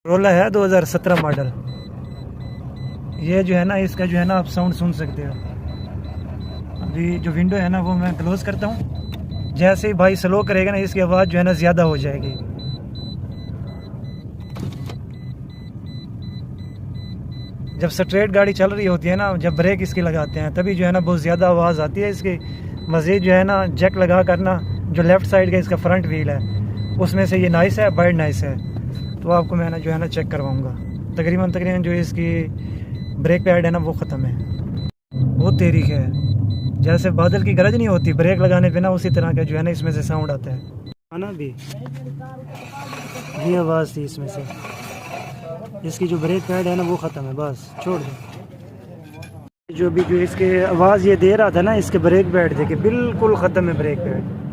रोला है 2017 मॉडल। ये जो है ना, इसका जो है ना आप साउंड सुन सकते हो। अभी जो विंडो है ना वो मैं क्लोज करता हूँ। जैसे ही भाई स्लो करेगा ना, इसकी आवाज़ जो है ना ज़्यादा हो जाएगी। जब स्ट्रेट गाड़ी चल रही होती है ना, जब ब्रेक इसकी लगाते हैं तभी जो है ना बहुत ज़्यादा आवाज़ आती है इसकी। मज़ीद जो है ना जैक लगा करना, जो लेफ़्ट साइड का इसका फ्रंट व्हील है उसमें से ये नाइस है, बर्ड नाइस है। तो आपको मैं ना जो है ना चेक करवाऊँगा। तकरीबन जो इसकी ब्रेक पैड है ना वो ख़त्म है। वो तेरी है, जैसे बादल की गरज नहीं होती ब्रेक लगाने पे ना, उसी तरह का जो है ना इसमें से साउंड आता है। आना भी ये आवाज़ थी इसमें से। इसकी जो ब्रेक पैड है ना वो ख़त्म है, बस छोड़ दो। जो इसके आवाज़ ये दे रहा था ना, इसके ब्रेक पैड देखिए बिल्कुल ख़त्म है ब्रेक पैड।